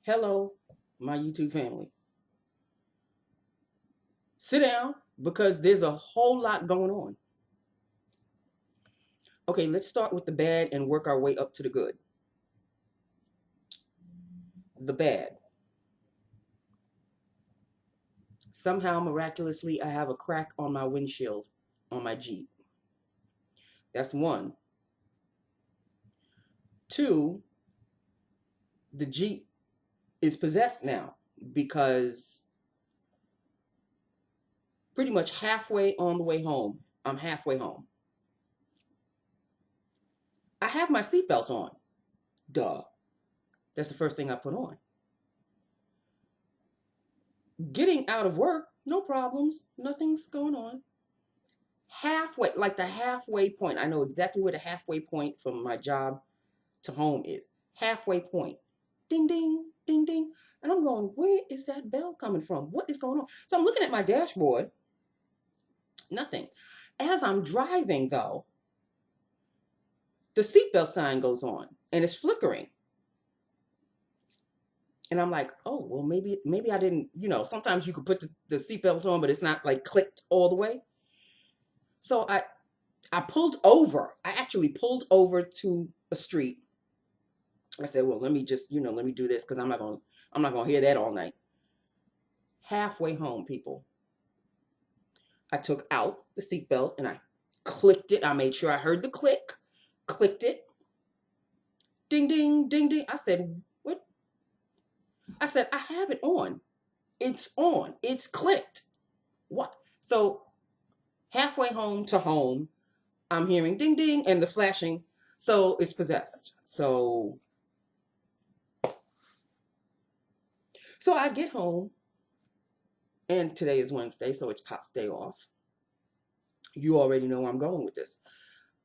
Hello, my YouTube family. Sit down because there's a whole lot going on. Okay, let's start with the bad and work our way up to the good. The bad. Somehow, miraculously, I have a crack on my windshield on my Jeep. That's one. Two, the Jeep is possessed now because pretty much halfway on the way home, I'm halfway home. I have my seatbelt on. Duh. That's the first thing I put on. Getting out of work, no problems. Nothing's going on. Halfway, like the halfway point. I know exactly where the halfway point from my job to home is. Halfway point. Ding, ding, ding, ding. And I'm going, where is that bell coming from? What is going on? So I'm looking at my dashboard. Nothing. As I'm driving, though, the seatbelt sign goes on and it's flickering. And I'm like, oh, well, maybe I didn't, sometimes you could put the seatbelt on, but it's not like clicked all the way. So I pulled over. I actually pulled over to a street. I said, well, let me just, let me do this because I'm not gonna hear that all night. Halfway home, people, I took out the seatbelt and I clicked it. I made sure I heard the click, clicked it. Ding, ding, ding, ding. I said, what? I said, I have it on. It's on. It's clicked. What? So halfway home to home, I'm hearing ding, ding, and the flashing. So it's possessed. So I get home, and today is Wednesday, so it's Pop's day off. You already know where I'm going with this.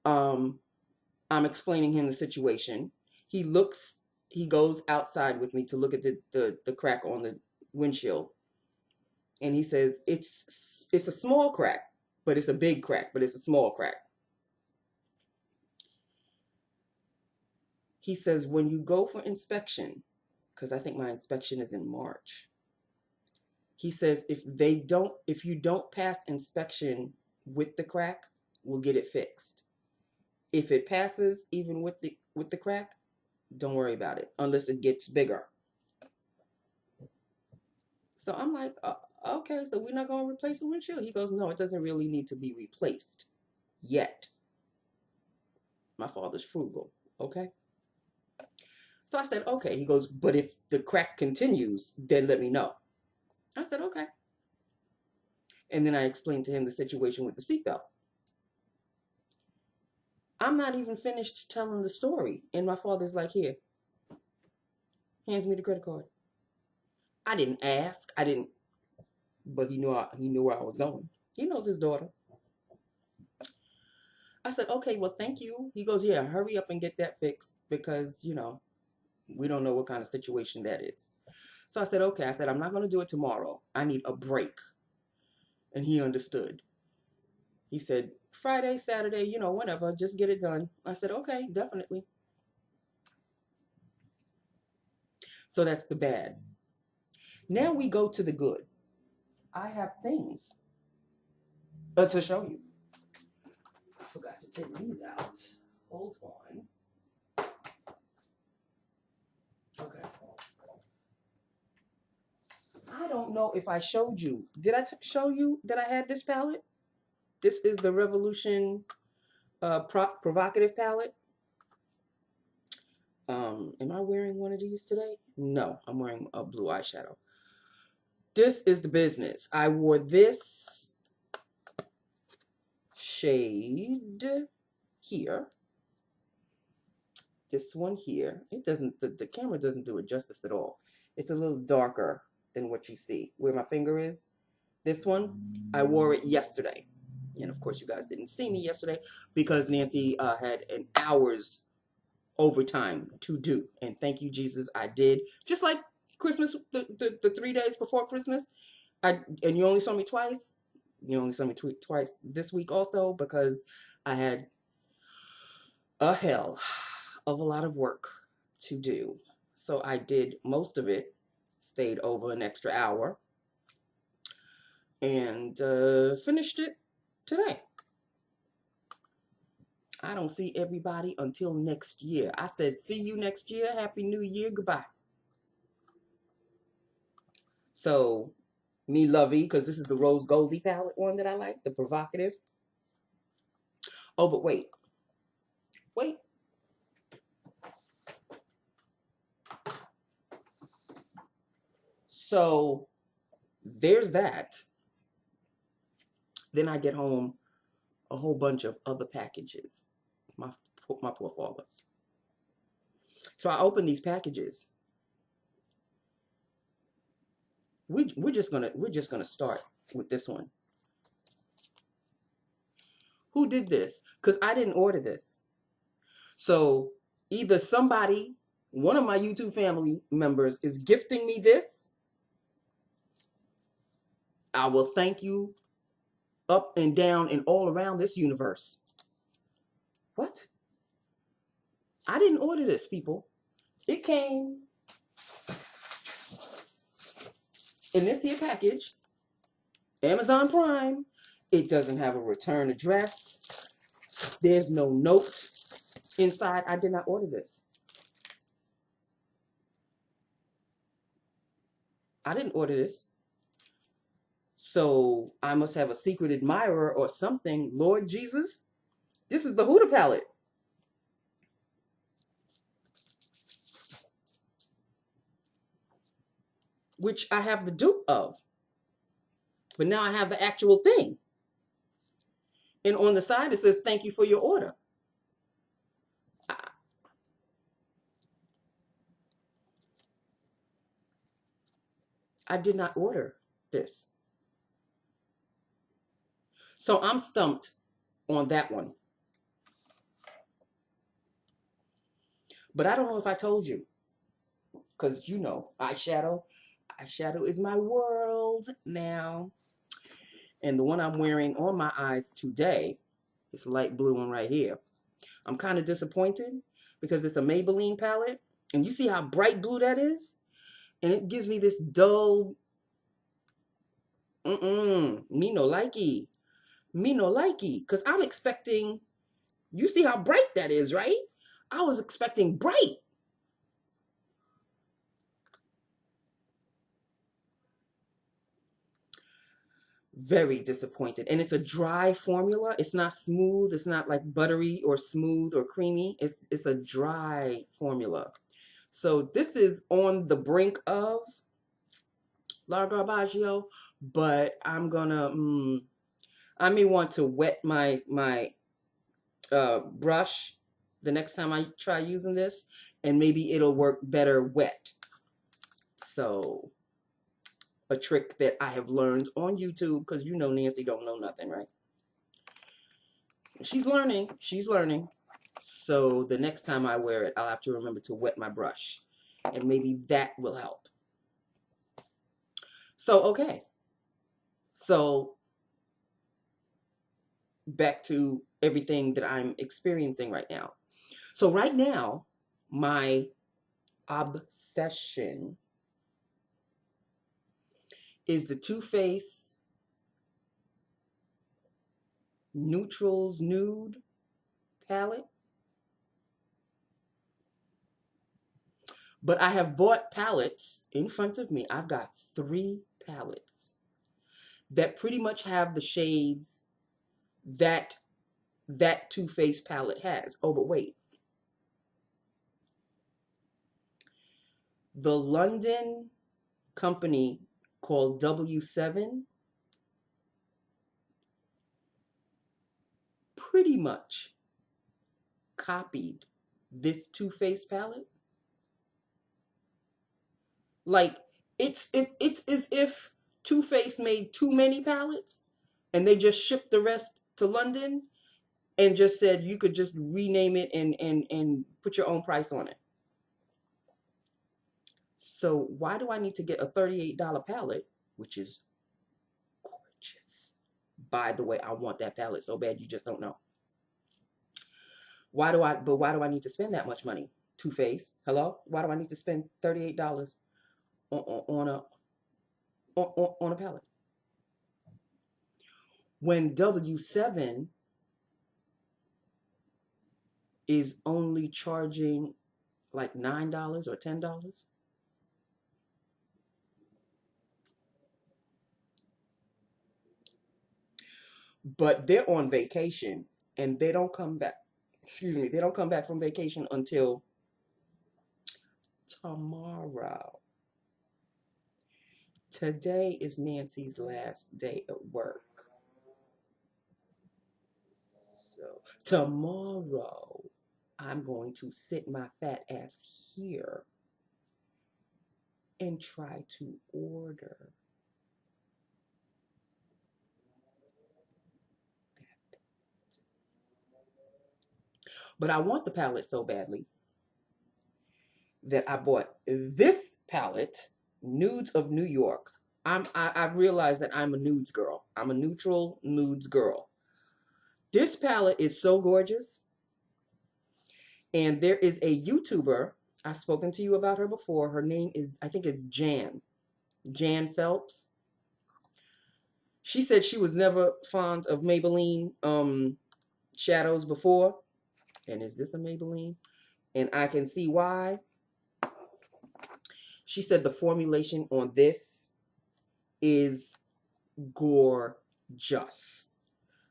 I'm explaining him the situation. He goes outside with me to look at the crack on the windshield. And he says, it's a small crack, but it's a big crack, but it's a small crack. He says, when you go for inspection, because I think my inspection is in March. He says, if you don't pass inspection with the crack, we'll get it fixed. If it passes, even with the crack, don't worry about it, unless it gets bigger. So I'm like, okay, so we're not going to replace the windshield? He goes, no, it doesn't really need to be replaced yet. My father's frugal, okay? So I said, okay. He goes, but if the crack continues, then let me know. I said, okay. And then I explained to him the situation with the seatbelt. I'm not even finished telling the story. And my father's like, here, hands me the credit card. I didn't ask. But he knew where I was going. He knows his daughter. I said, okay, well, thank you. He goes, yeah, hurry up and get that fixed because, we don't know what kind of situation that is. So I said, okay. I said, I'm not going to do it tomorrow. I need a break. And he understood. He said, Friday, Saturday, whatever, just get it done. I said, okay, definitely. So that's the bad. Now we go to the good. I have things to show you. I forgot to take these out. Hold on. Okay. I don't know if I showed you. Did I show you that I had this palette? This is the Revolution Provocative palette. Am I wearing one of these today? No, I'm wearing a blue eyeshadow. This is the business. I wore this shade here. This one here. It doesn't, the camera doesn't do it justice at all. It's a little darker than what you see. Where my finger is. This one, I wore it yesterday. And of course, you guys didn't see me yesterday because Nancy had an hour's overtime to do. And thank you, Jesus, I did. Just like Christmas, the 3 days before Christmas. And you only saw me twice. You only saw me twice this week also because I had a hell of a lot of work to do. So I did most of it, stayed over an extra hour, and finished it today. I don't see everybody until next year. I said, see you next year. Happy New Year. Goodbye. So, me lovey, because this is the Rose Goldie palette one that I like, the provocative. Oh, but wait. Wait. So, there's that. Then I get home, a whole bunch of other packages. My poor father. So I open these packages. We're just gonna start with this one. Who did this? Because I didn't order this. So either somebody, one of my YouTube family members, is gifting me this. I will thank you up and down and all around this universe. What? I didn't order this, people. It came in this here package, Amazon Prime. It doesn't have a return address. There's no note inside. I did not order this. I didn't order this. So I must have a secret admirer or something. Lord Jesus, this is the Hoola palette. Which I have the dupe of. But now I have the actual thing. And on the side it says, thank you for your order. I did not order this. So I'm stumped on that one. But I don't know if I told you. Because you know, eyeshadow. Eyeshadow is my world now. And the one I'm wearing on my eyes today is light blue one right here. I'm kind of disappointed because it's a Maybelline palette. And you see how bright blue that is? And it gives me this dull, me no likey. Me no likey. Because I'm expecting, you see how bright that is, right? I was expecting bright. Very disappointed. And it's a dry formula. It's not smooth. It's not like buttery or smooth or creamy. It's a dry formula. So this is on the brink of La Garbaggio, but I'm gonna, I may want to wet my brush the next time I try using this, and maybe it'll work better wet. So a trick that I have learned on YouTube, because you know Nancy don't know nothing, right? She's learning. She's learning. So the next time I wear it, I'll have to remember to wet my brush, and maybe that will help. So, okay. So back to everything that I'm experiencing right now. So right now, my obsession is the Too Faced Neutrals Nude palette. But I have bought palettes in front of me. I've got 3 palettes that pretty much have the shades that Too Faced palette has. Oh, but wait. The London company called W7 pretty much copied this Too Faced palette. Like, it's as if Too Faced made too many palettes and they just shipped the rest to London and just said you could just rename it and put your own price on it. So why do I need to get a $38 palette, which is gorgeous? By the way, I want that palette so bad you just don't know. Why do I need to spend that much money Too Faced. Hello? Why do I need to spend $38 on a palette? When W7 is only charging like $9 or $10. But they're on vacation and they don't come back. Excuse me, they don't come back from vacation until tomorrow. Today is Nancy's last day at work. So tomorrow, I'm going to sit my fat ass here and try to order that. But I want the palette so badly that I bought this palette, Nudes of New York. I realized that I'm a nudes girl. I'm a neutral nudes girl. This palette is so gorgeous. And there is a YouTuber, I've spoken to you about her before. Her name is, I think it's Jan Phelps. She said she was never fond of Maybelline shadows before. And is this a Maybelline? And I can see why. She said the formulation on this is gorgeous.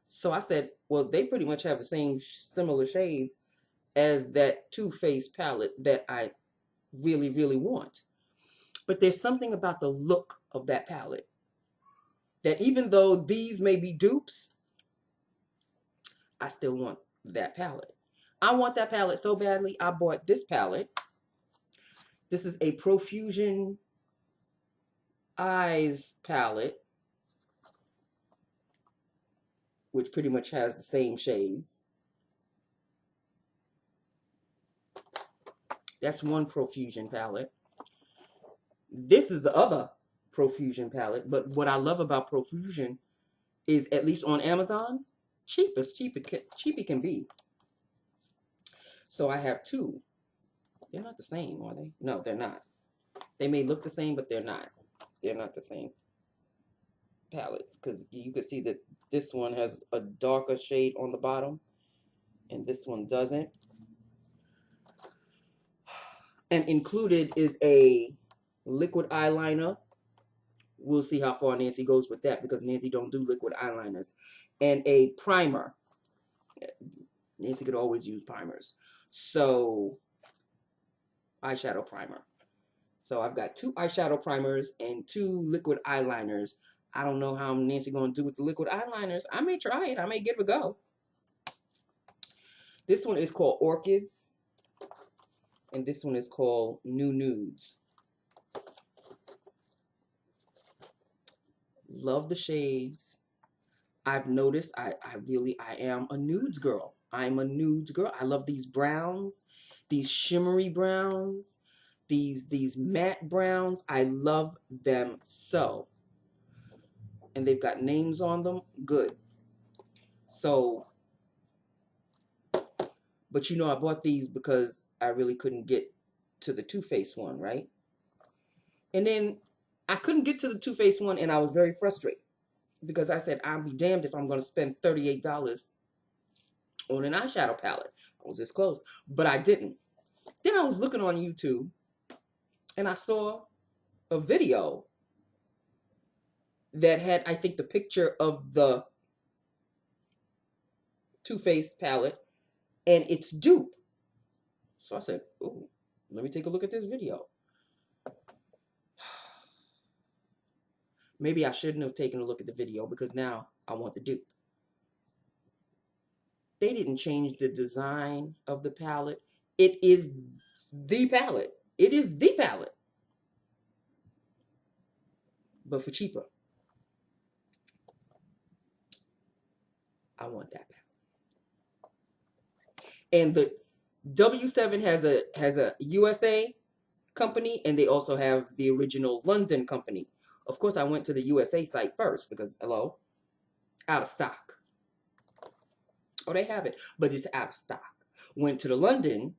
So I said, well, they pretty much have the same similar shades as that Too Faced palette that I really, really want. But there's something about the look of that palette that even though these may be dupes, I still want that palette. I want that palette so badly, I bought this palette. This is a Profusion Eyes palette, which pretty much has the same shades. That's one Profusion palette. This is the other Profusion palette. But what I love about Profusion is, at least on Amazon, cheap as cheap it can be. So I have two. They're not the same, are they? No, they're not. They may look the same, but they're not. They're not the same palettes, because you can see that this one has a darker shade on the bottom and this one doesn't. And included is a liquid eyeliner. We'll see how far Nancy goes with that, because Nancy don't do liquid eyeliners. And a primer. Nancy could always use primers. So, eyeshadow primer. So I've got 2 eyeshadow primers and 2 liquid eyeliners. I don't know how Nancy going to do with the liquid eyeliners. I may try it. I may give it a go. This one is called Orchids. And this one is called New Nudes. Love the shades. I've noticed I am a nudes girl. I'm a nudes girl. I love these browns, these shimmery browns, these matte browns. I love them so. And they've got names on them. Good. So, but you know, I bought these because I really couldn't get to the Too Faced one, right? And then I couldn't get to the Too Faced one, and I was very frustrated because I said, I'll be damned if I'm going to spend $38 on an eyeshadow palette. I was this close, but I didn't. Then I was looking on YouTube, and I saw a video that had, I think, the picture of the Too Faced palette and its dupe. So I said, oh, let me take a look at this video. Maybe I shouldn't have taken a look at the video, because now I want the dupe. They didn't change the design of the palette. It is the palette. It is the palette. But for cheaper. I want that palette. And the W7 has a USA company, and they also have the original London company. Of course, I went to the USA site first because, hello, out of stock. Oh, they have it, but it's out of stock. Went to the London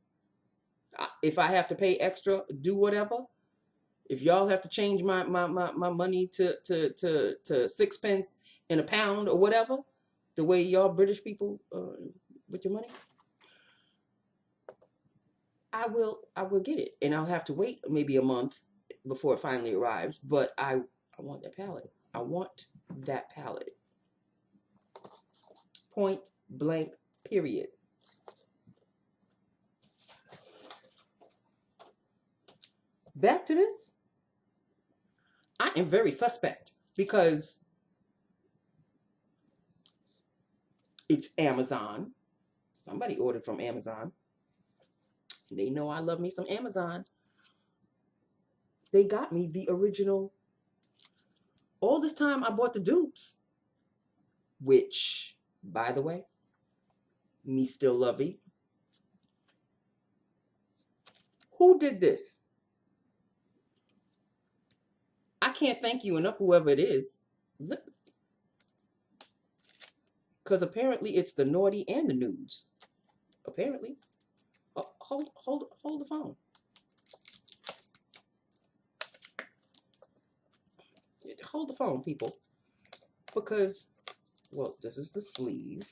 If I have to pay extra, do whatever. If y'all have to change my money to sixpence in a pound or whatever, the way y'all British people with your money, I will get it, and I'll have to wait maybe a month before it finally arrives. But I want that palette. I want that palette. Point blank. Period. Back to this. I am very suspect because it's Amazon. Somebody ordered from Amazon. They know I love me some Amazon. They got me the original. All this time I bought the dupes, which, by the way, me still lovey. Who did this? I can't thank you enough, whoever it is. Because apparently it's the naughty and the nudes. Apparently. Oh, hold the phone. Hold the phone, people. Because, well, this is the sleeve.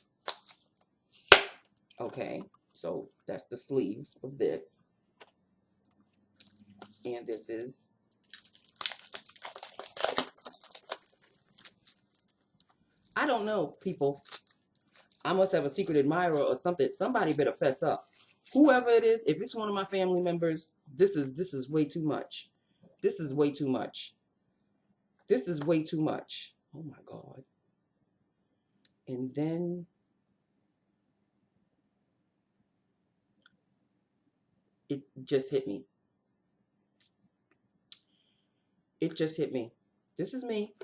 Okay, so that's the sleeve of this. And this is, I don't know, people. I must have a secret admirer or something. Somebody better fess up. Whoever it is, if it's one of my family members, this is way too much. This is way too much. This is way too much. Oh my God. And then it just hit me. It just hit me. This is me.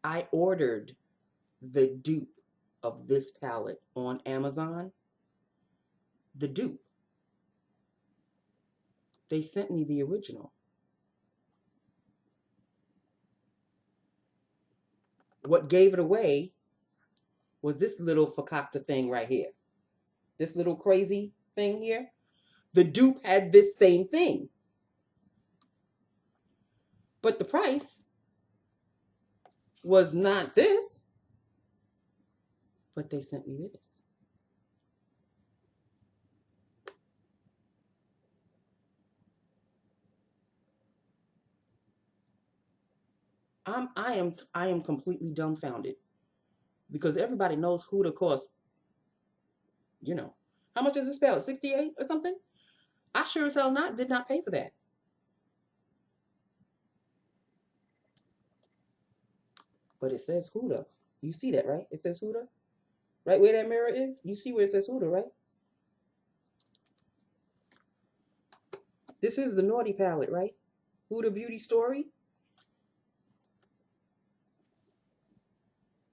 I ordered the dupe of this palette on Amazon. The dupe. They sent me the original. What gave it away was this little fakakta thing right here. This little crazy thing here. The dupe had this same thing. But the price was not this. But they sent me this. I am completely dumbfounded. Because everybody knows Hoola costs, you know. How much is this palette? 68 or something? I sure as hell did not pay for that. But it says Hoola. You see that, right? It says Hoola. Right where that mirror is? You see where it says Hoola, right? This is the naughty palette, right? Huda Beauty Story.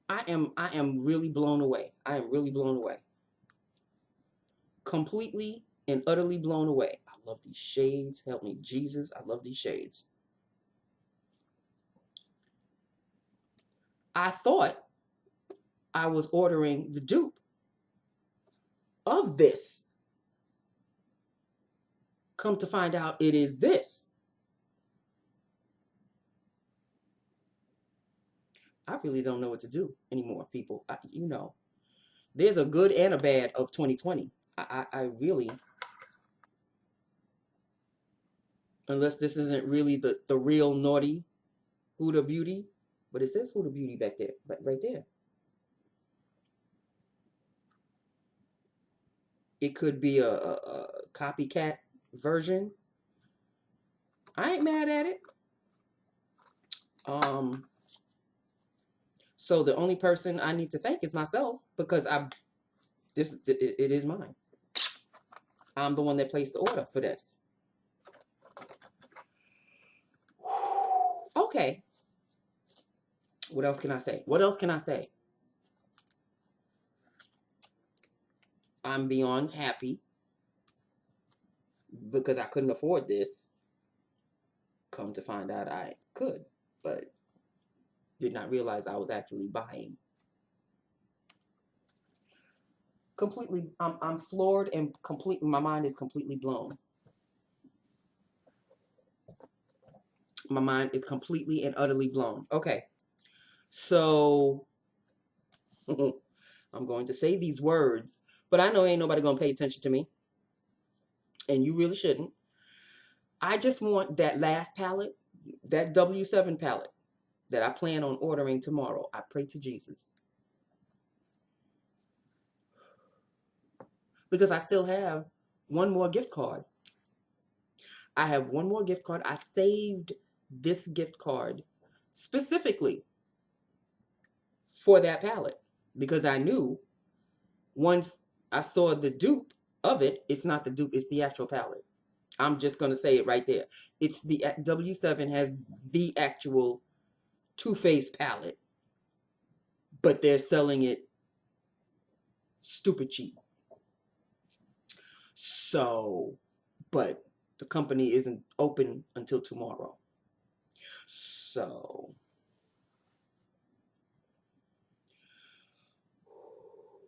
I am really blown away. I am really blown away. Completely and utterly blown away. I love these shades. Help me, Jesus. I love these shades. I thought I was ordering the dupe of this. Come to find out it is this. I really don't know what to do anymore, people. You know, there's a good and a bad of 2020. I really, unless this isn't really the real naughty Huda Beauty, but it says Huda Beauty back there, right there. It could be a copycat version. I ain't mad at it. So the only person I need to thank is myself because it is mine. I'm the one that placed the order for this. Okay. What else can I say? What else can I say? I'm beyond happy because I couldn't afford this. Come to find out I could, but did not realize I was actually buying. completely, I'm floored and completely, my mind is completely blown. My mind is completely and utterly blown. Okay, so I'm going to say these words, but I know ain't nobody gonna pay attention to me, and you really shouldn't. I just want that last palette, that W7 palette that I plan on ordering tomorrow. I pray to Jesus. Because I still have one more gift card. I have one more gift card. I saved this gift card specifically for that palette because I knew once I saw the dupe of it, it's not the dupe, it's the actual palette. I'm just going to say it right there. It's the W7 has the actual Too Faced palette, but they're selling it stupid cheap. So, but the company isn't open until tomorrow. So,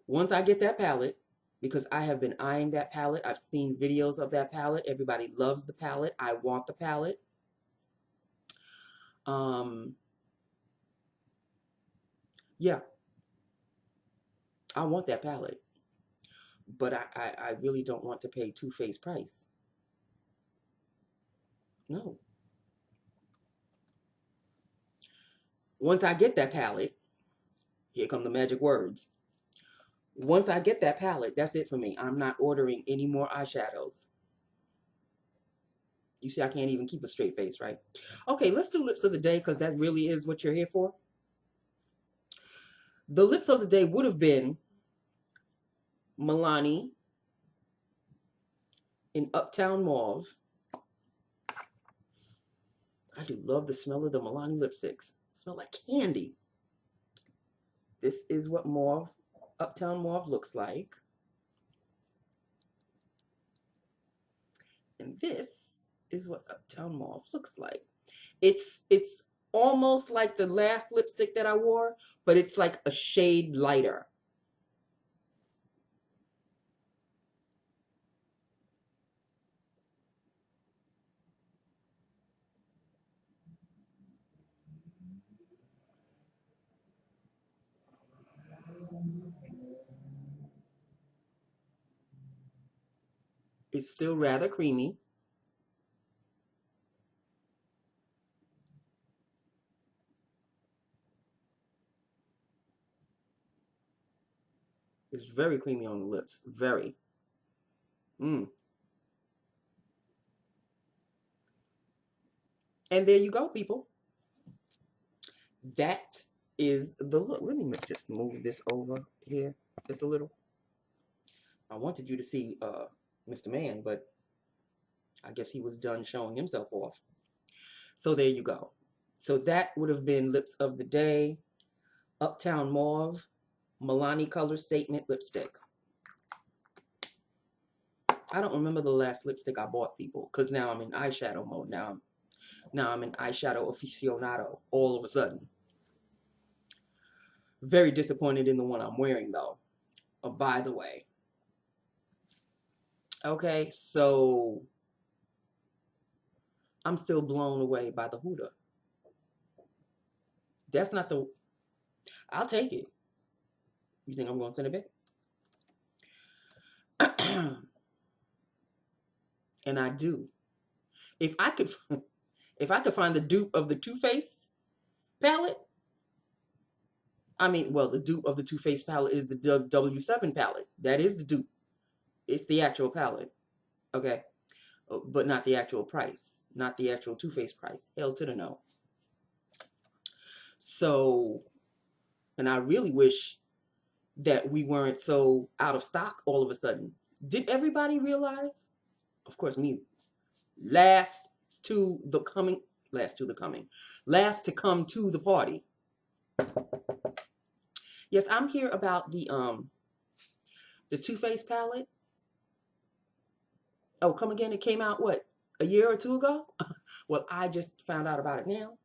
once I get that palette, because I have been eyeing that palette, I've seen videos of that palette. Everybody loves the palette. I want the palette. Yeah, I want that palette. But I really don't want to pay Too Faced price. No. Once I get that palette, here come the magic words. Once I get that palette, that's it for me. I'm not ordering any more eyeshadows. You see, I can't even keep a straight face, right? Okay, let's do lips of the day because that really is what you're here for. The lips of the day would have been Milani in Uptown Mauve. I do love the smell of the Milani lipsticks. Smell like candy. This is what Mauve, Uptown Mauve looks like. And this is what Uptown Mauve looks like. It's almost like the last lipstick that I wore, but it's like a shade lighter. It's still rather creamy. It's very creamy on the lips. Very. And there you go, people. That is the look. Let me just move this over here just a little. I wanted you to see Mr. Man, but I guess he was done showing himself off. So there you go. So that would have been lips of the day. Uptown Mauve, Milani Color Statement lipstick. I don't remember the last lipstick I bought, people, because now I'm in eyeshadow mode. Now I'm in eyeshadow aficionado all of a sudden. Very disappointed in the one I'm wearing, though. Oh, by the way. Okay, so I'm still blown away by the Hoola. That's not the... I'll take it. You think I'm going to send it back? And I do. If I could find the dupe of the Too Faced palette, I mean, well, the dupe of the Too Faced palette is the W7 palette. That is the dupe. It's the actual palette. Okay? But not the actual price. Not the actual Too Faced price. Hell to the no. So, and I really wish that we weren't so out of stock all of a sudden. Did everybody realize? Of course, me. Last to come to the party. Yes, I'm here about the Too Faced palette. Oh, come again. It came out, what, a year or two ago? Well, I just found out about it now.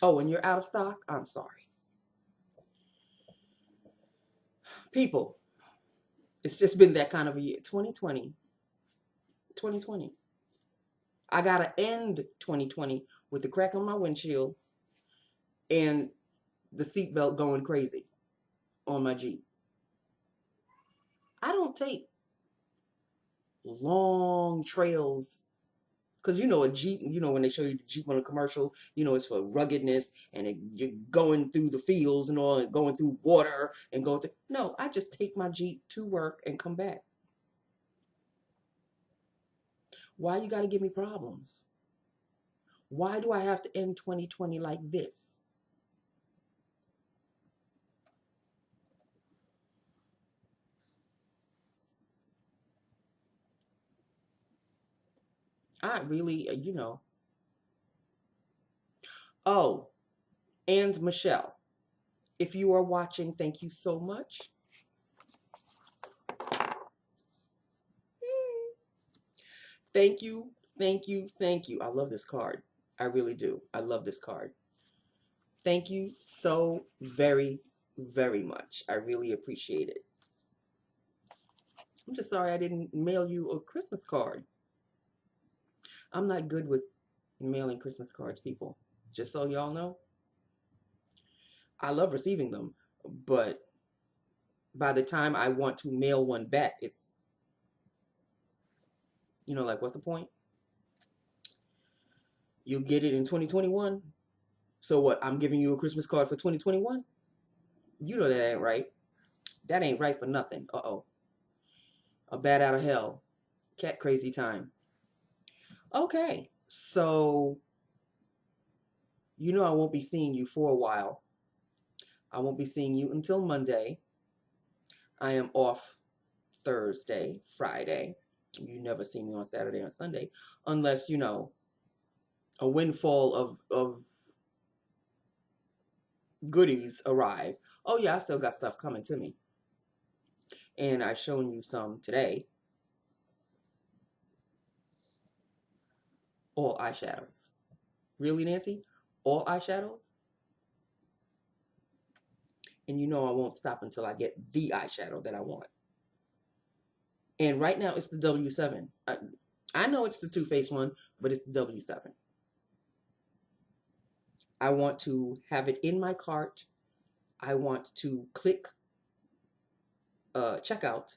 Oh, and you're out of stock? I'm sorry. People, it's just been that kind of a year. 2020. 2020. I got to end 2020 with the crack on my windshield and the seatbelt going crazy on my Jeep. I don't take long trails because a Jeep, when they show you the Jeep on a commercial, it's for ruggedness and you're going through the fields and all and going through water and going through. No, I just take my Jeep to work and come back. Why you got to give me problems? Why do I have to end 2020 like this? I really, Oh, and Michelle, if you are watching, thank you so much. Thank you, thank you, thank you. I love this card. I really do. I love this card. Thank you so very, very much. I really appreciate it. I'm just sorry I didn't mail you a Christmas card. I'm not good with mailing Christmas cards, people. Just so y'all know. I love receiving them, but by the time I want to mail one back, it's, like, what's the point? You'll get it in 2021. So what? I'm giving you a Christmas card for 2021? You know that ain't right. That ain't right for nothing. Uh-oh. A bat out of hell. Cat crazy time. Okay. So, I won't be seeing you for a while. I won't be seeing you until Monday. I am off Thursday, Friday. You never see me on Saturday or Sunday unless, a windfall of goodies arrive. Oh yeah, I still got stuff coming to me. And I've shown you some today. All eyeshadows. Really, Nancy? All eyeshadows? And I won't stop until I get the eyeshadow that I want. And right now it's the W7. I know it's the Too Faced one, but it's the W7. I want to have it in my cart. I want to click checkout,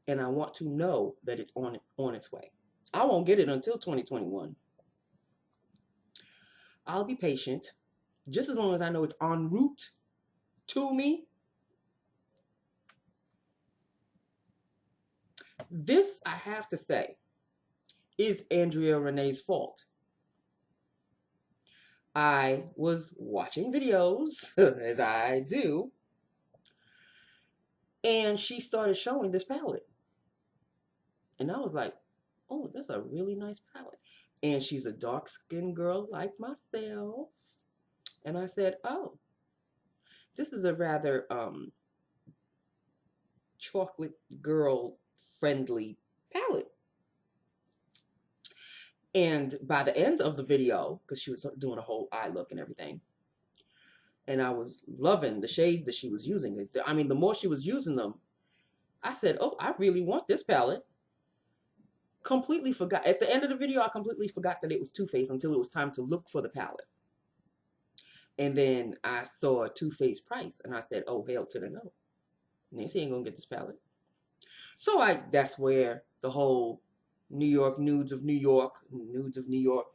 and I want to know that it's on its way. I won't get it until 2021. I'll be patient, just as long as I know it's en route to me. This, I have to say, is Andrea Renee's fault. I was watching videos, as I do, and she started showing this palette. And I was like, oh, that's a really nice palette. And she's a dark-skinned girl like myself. And I said, oh, this is a rather chocolate girl-friendly palette. And by the end of the video, because she was doing a whole eye look and everything, and I was loving the shades that she was using. I mean, the more she was using them, I said, oh, I really want this palette. Completely forgot. At the end of the video, I completely forgot that it was Too Faced until it was time to look for the palette. And then I saw a Too Faced price, and I said, oh, hell to the no. Nancy ain't gonna get this palette. So that's where the whole New York Nudes of New York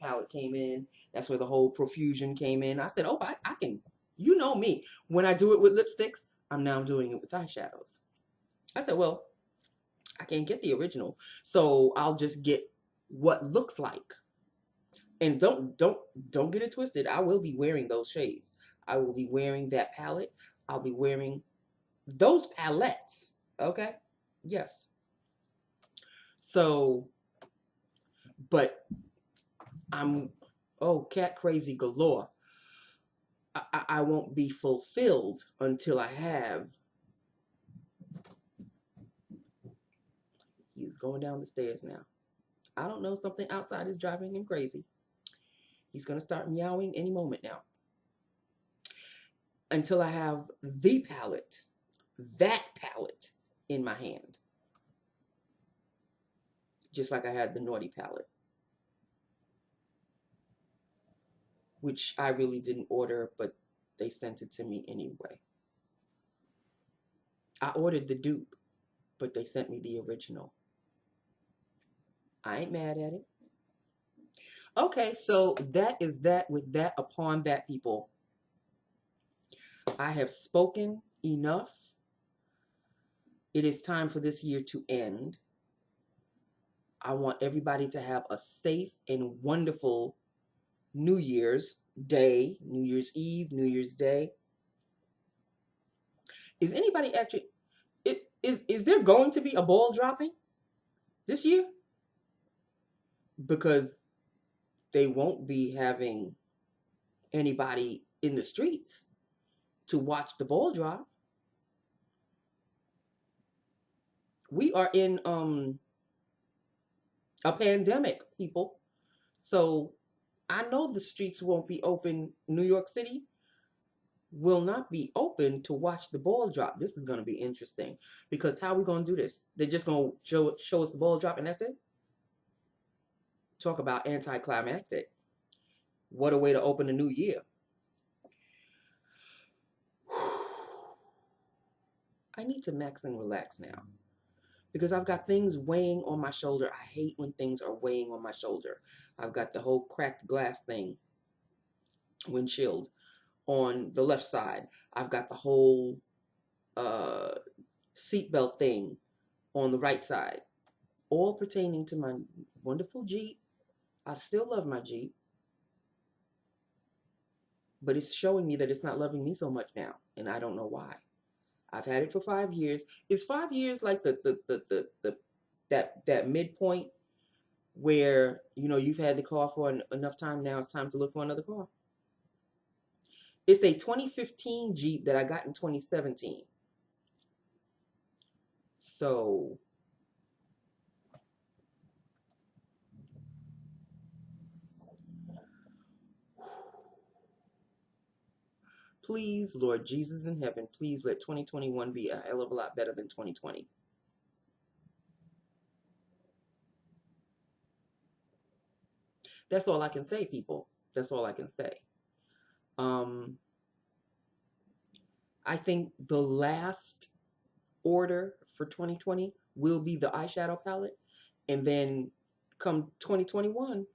palette came in. That's where the whole Profusion came in. I said, oh, I can, you know me. When I do it with lipsticks, I'm now doing it with eyeshadows. I said, well, I can't get the original, so I'll just get what looks like. And don't get it twisted. I will be wearing those shades. I will be wearing that palette. I'll be wearing those palettes. Okay? Yes. So, but I'm, cat crazy galore. I won't be fulfilled until I have. He's going down the stairs now. I don't know, something outside is driving him crazy. He's going to start meowing any moment now. Until I have the palette, that palette, in my hand. Just like I had the Naughty palette, which I really didn't order, but they sent it to me anyway. I ordered the dupe, but they sent me the original. I ain't mad at it. Okay, so that is that. With that, upon that, people, I have spoken enough. It is time for this year to end. I want everybody to have a safe and wonderful New Year's Day, New Year's Eve, New Year's Day. Is anybody actually, is there going to be a ball dropping this year? Because they won't be having anybody in the streets to watch the ball drop. We are in a pandemic, people. So I know the streets won't be open. New York City will not be open to watch the ball drop. This is going to be interesting, because how are we going to do this? They're just going to show us the ball drop and that's it? Talk about anticlimactic. What a way to open a new year. I need to max and relax now, because I've got things weighing on my shoulder. I hate when things are weighing on my shoulder. I've got the whole cracked glass thing, windshield, on the left side. I've got the whole seatbelt thing on the right side, all pertaining to my wonderful Jeep. I still love my Jeep, but it's showing me that it's not loving me so much now, and I don't know why. I've had it for 5 years. Is 5 years like that midpoint where, you know, you've had the car for enough time, now it's time to look for another car? It's a 2015 Jeep that I got in 2017. So please, Lord Jesus in heaven, please let 2021 be a hell of a lot better than 2020. That's all I can say, people. That's all I can say. I think the last order for 2020 will be the eyeshadow palette. And then come 2021,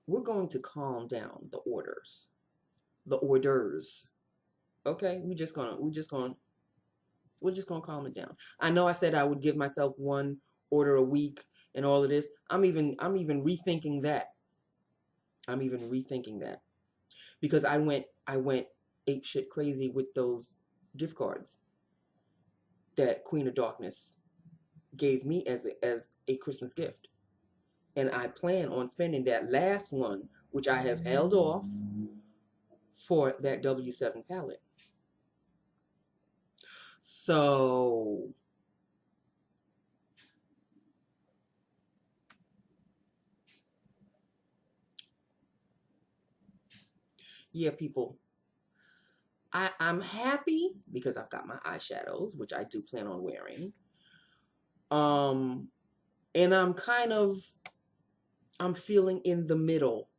we're going to calm down the orders. The orders. Okay? We're just gonna calm it down. I know I said I would give myself one order a week and all of this. I'm even rethinking that. I'm even rethinking that. Because I went ape shit crazy with those gift cards that Queen of Darkness gave me as a Christmas gift. And I plan on spending that last one, which I have held off, for that W7 palette. So yeah, people, I'm happy because I've got my eyeshadows, which I do plan on wearing. And I'm feeling in the middle,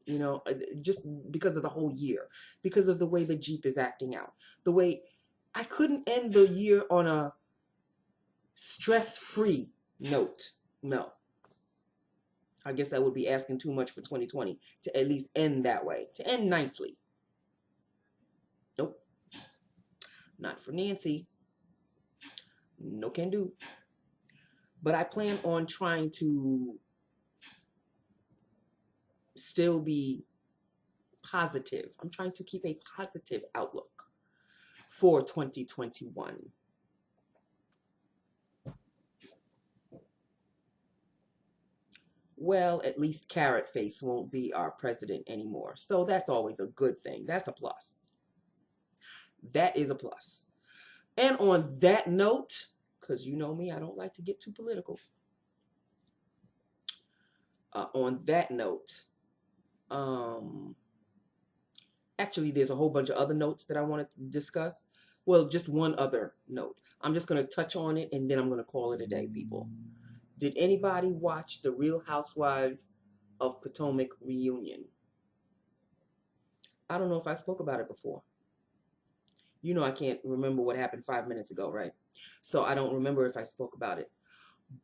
you know, just because of the whole year, because of the way the Jeep is acting out, the way I couldn't end the year on a stress-free note. No, I guess that would be asking too much for 2020 to at least end that way, to end nicely. Nope, not for Nancy. No can do. But I plan on trying to still be positive. I'm trying to keep a positive outlook for 2021. Well, at least Carrot Face won't be our president anymore. So that's always a good thing. That's a plus. That is a plus. And on that note, because you know me, I don't like to get too political. On that note, Actually, there's a whole bunch of other notes that I wanted to discuss. Well, just one other note. I'm just going to touch on it and then I'm going to call it a day, people. Did anybody watch the Real Housewives of Potomac reunion? I don't know if I spoke about it before. You know I can't remember what happened 5 minutes ago, right? So I don't remember if I spoke about it.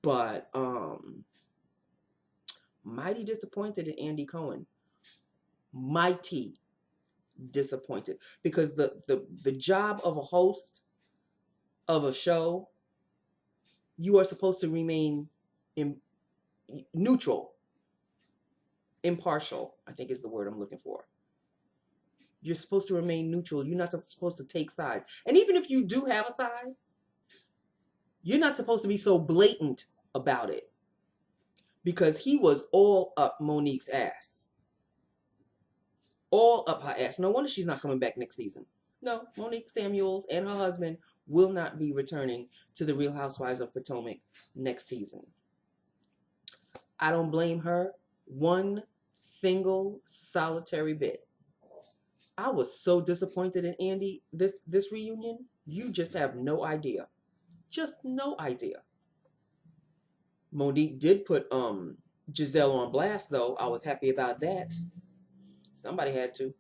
But mighty disappointed in Andy Cohen. Mighty disappointed. Because the job of a host of a show, you are supposed to remain neutral, impartial, I think is the word I'm looking for. You're supposed to remain neutral. You're not supposed to take sides. And even if you do have a side, you're not supposed to be so blatant about it. Because he was all up Monique's ass. All up her ass. No wonder she's not coming back next season. No, Monique Samuels and her husband will not be returning to the Real Housewives of Potomac next season. I don't blame her one single solitary bit. I was so disappointed in Andy this reunion. You just have no idea. Just no idea. Monique did put Giselle on blast though. I was happy about that. Somebody had to.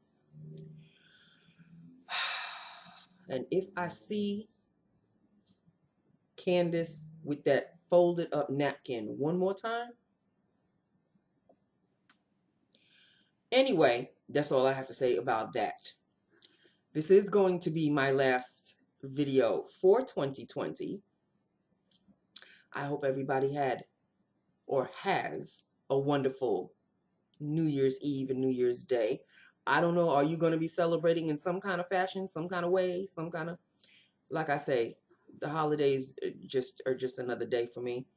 And if I see Candace with that folded up napkin one more time. Anyway, that's all I have to say about that. This is going to be my last video for 2020. I hope everybody had or has a wonderful New Year's Eve and New Year's Day. I don't know, are you going to be celebrating in some kind of fashion, some kind of way, some kind of, like I say, the holidays are just another day for me.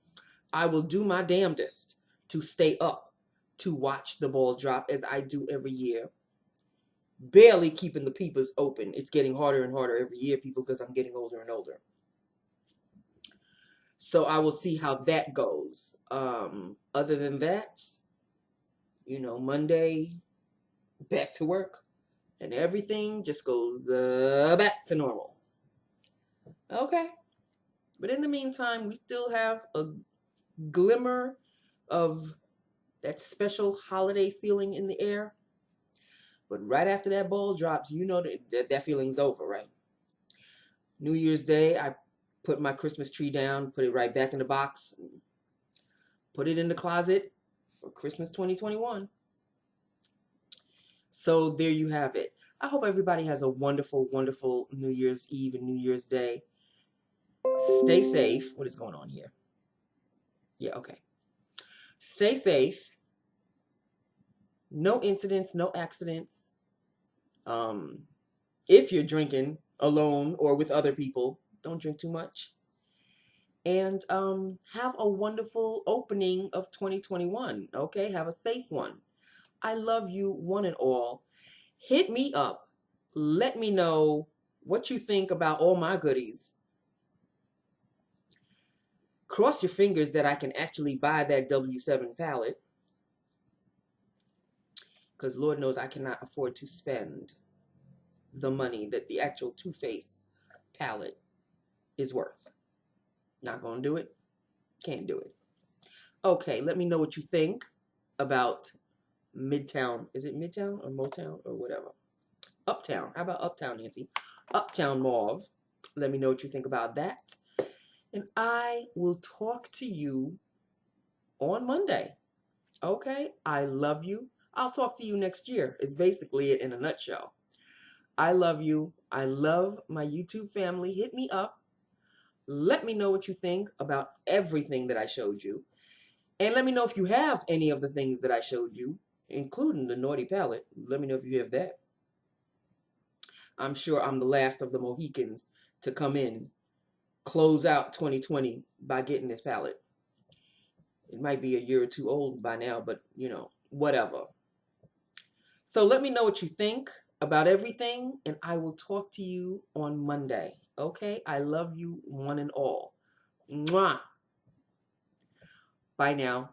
I will do my damnedest to stay up to watch the ball drop as I do every year. Barely keeping the peepers open. It's getting harder and harder every year, people, because I'm getting older and older. So I will see how that goes. Other than that, you know, Monday, back to work. And everything just goes back to normal. Okay. But in the meantime, we still have a glimmer of that special holiday feeling in the air. But right after that ball drops, you know that feeling's over, right? New Year's Day, I put my Christmas tree down, put it right back in the box, put it in the closet for Christmas 2021. So there you have it. I hope everybody has a wonderful, wonderful New Year's Eve and New Year's Day. Stay safe. What is going on here? Yeah, okay. Stay safe. No incidents, no accidents. If you're drinking alone or with other people, don't drink too much. And have a wonderful opening of 2021. Okay, have a safe one. I love you one and all. Hit me up. Let me know what you think about all my goodies. Cross your fingers that I can actually buy that W7 palette. Because Lord knows I cannot afford to spend the money that the actual Too Faced palette is worth. Not going to do it. Can't do it. Okay, let me know what you think about Midtown. Is it Midtown or Motown or whatever? Uptown. How about Uptown, Nancy? Uptown Mauve. Let me know what you think about that. And I will talk to you on Monday. Okay? I love you. I'll talk to you next year is basically it in a nutshell. I love you. I love my YouTube family. Hit me up. Let me know what you think about everything that I showed you. And let me know if you have any of the things that I showed you, including the naughty palette. Let me know if you have that. I'm sure I'm the last of the Mohicans to come in, close out 2020 by getting this palette. It might be a year or two old by now, but, you know, whatever. So let me know what you think about everything, and I will talk to you on Monday. Okay? I love you one and all. Mwah. Bye now.